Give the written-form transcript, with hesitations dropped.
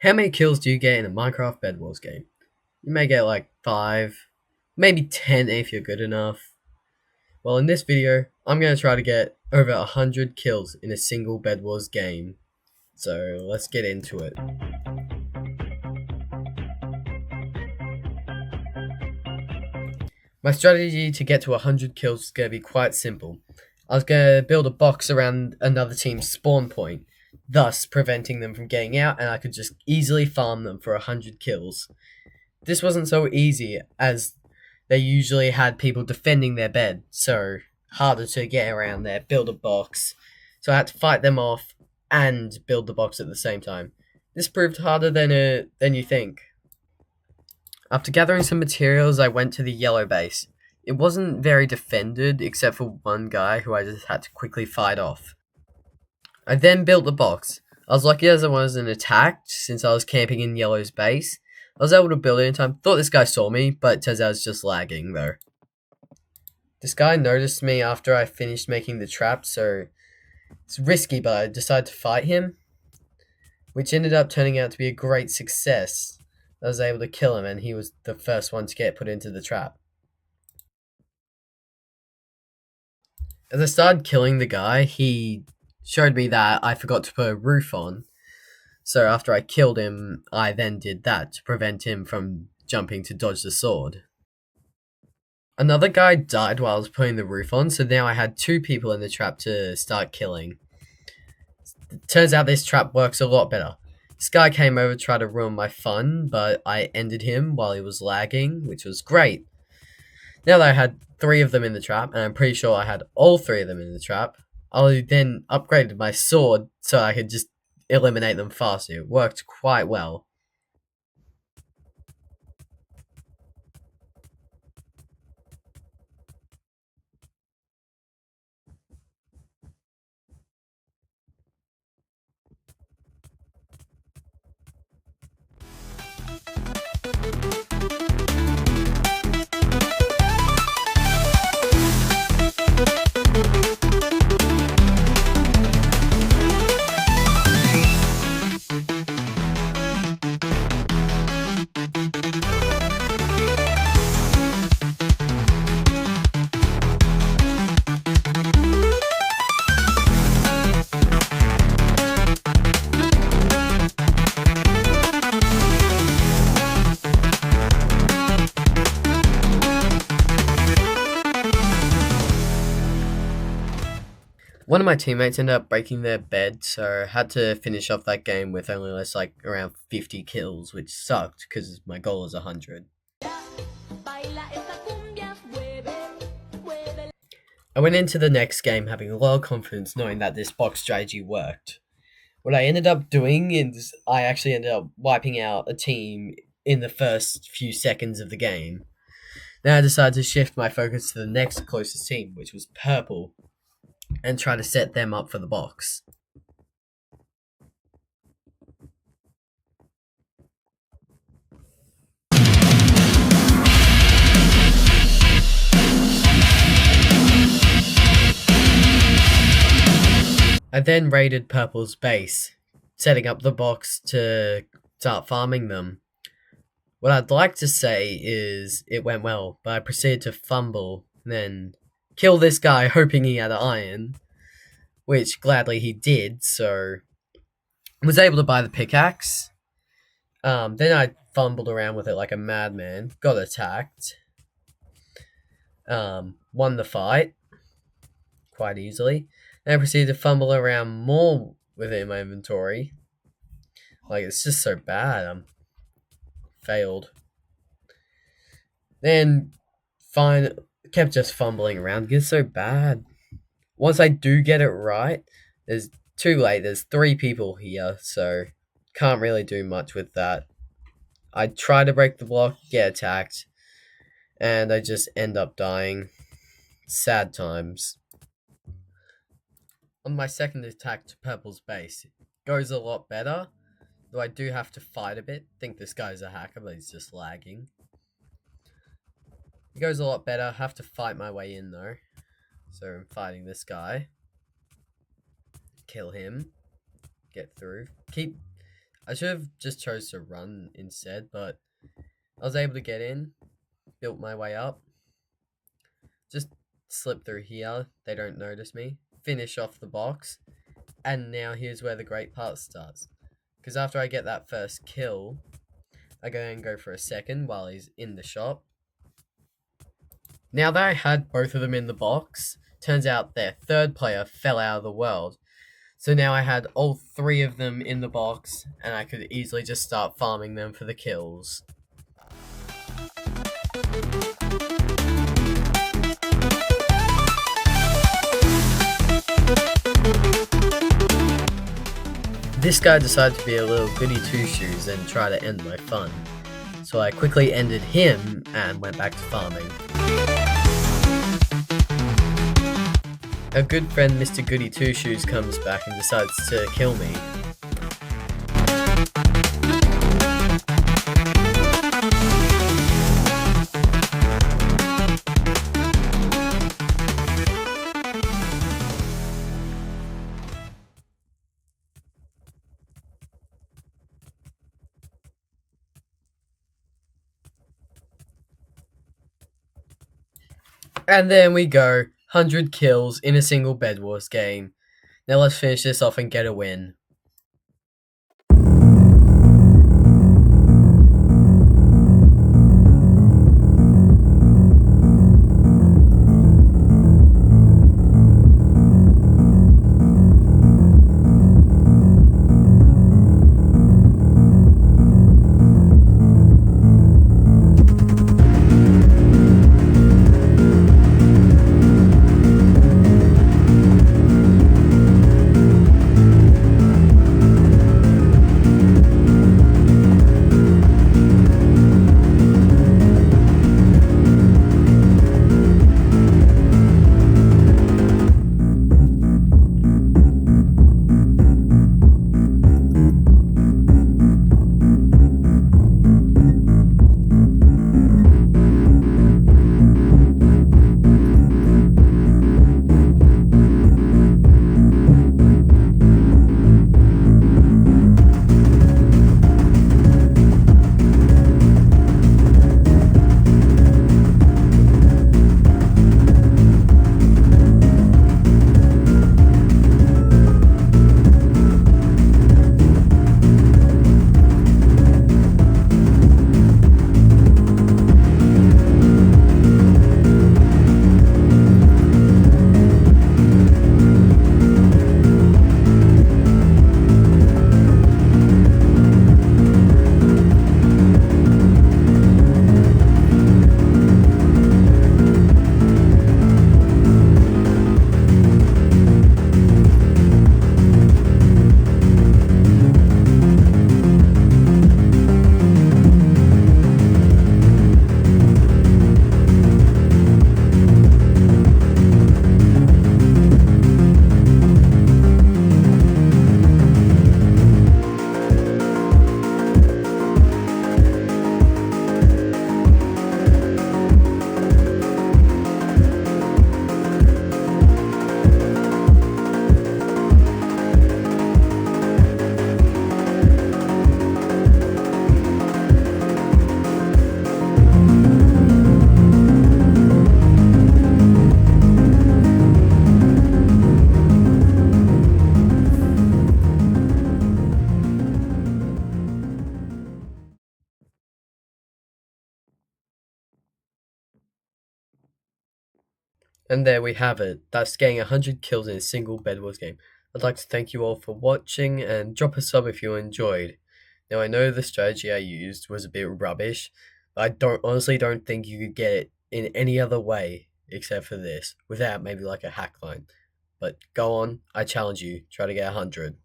How many kills do you get in a Minecraft Bedwars game? You may get like 5, maybe 10 if you're good enough. Well, in this video, I'm going to try to get over 100 kills in a single Bedwars game. So let's get into it. My strategy to get to 100 kills is going to be quite simple. I was going to build a box around another team's spawn point, thus preventing them from getting out, and I could just easily farm them for 100 kills. This wasn't so easy as they usually had people defending their bed, so harder to get around there, build a box. So I had to fight them off and build the box at the same time. This proved harder than you think. After gathering some materials, I went to the yellow base. It wasn't very defended, except for one guy who I just had to quickly fight off. I then built the box. I was lucky as I wasn't attacked, since I was camping in yellow's base. I was able to build it in time. Thought this guy saw me, but it turns out it's just lagging, though. This guy noticed me after I finished making the trap, so it's risky, but I decided to fight him, which ended up turning out to be a great success. I was able to kill him, and he was the first one to get put into the trap. As I started killing the guy, he showed me that I forgot to put a roof on. So after I killed him, I then did that to prevent him from jumping to dodge the sword. Another guy died while I was putting the roof on, so now I had 2 people in the trap to start killing. Turns out this trap works a lot better. This guy came over to try to ruin my fun, but I ended him while he was lagging, which was great. Now that I had 3 of them in the trap, and I'm pretty sure I had all 3 of them in the trap, I then upgraded my sword so I could just eliminate them faster. It worked quite well. One of my teammates ended up breaking their bed, so I had to finish off that game with only around 50 kills, which sucked because my goal is 100. I went into the next game having a lot of confidence knowing that this box strategy worked. What I ended up doing is I actually ended up wiping out a team in the first few seconds of the game. Then I decided to shift my focus to the next closest team, which was purple, and try to set them up for the box. I then raided purple's base, setting up the box to start farming them. What I'd like to say is it went well, but I proceeded to fumble, then kill this guy hoping he had iron, which gladly he did, so I was able to buy the pickaxe. Then I fumbled around with it like a madman, got attacked, won the fight quite easily. Then I proceeded to fumble around more with it in my inventory. Like, it's just so bad. Failed. Then kept just fumbling around. It gets so bad. Once I do get it right, there's too late. There's 3 people here, so can't really do much with that. I try to break the block, get attacked, and I just end up dying. Sad times. On my second attack to purple's base, it goes a lot better, though I do have to fight a bit. Think this guy's a hacker, but he's just lagging. It goes a lot better. Have to fight my way in though. So I'm fighting this guy. Kill him. Get through. I should have just chose to run instead, but I was able to get in, built my way up, just slip through here. They don't notice me. Finish off the box, and now here's where the great part starts. Because after I get that first kill, I go and go for a second while he's in the shop. Now that I had both of them in the box, turns out their third player fell out of the world. So now I had all three of them in the box, and I could easily just start farming them for the kills. This guy decided to be a little goody two-shoes and try to end my fun. So I quickly ended him and went back to farming. A good friend, Mr. Goody Two-Shoes, comes back and decides to kill me. And then we go, 100 kills in a single Bedwars game. Now let's finish this off and get a win. And there we have it. That's getting 100 kills in a single Bedwars game. I'd like to thank you all for watching and drop a sub if you enjoyed. Now I know the strategy I used was a bit rubbish, but I honestly don't think you could get it in any other way except for this, without maybe like a hack line. But go on, I challenge you, try to get 100.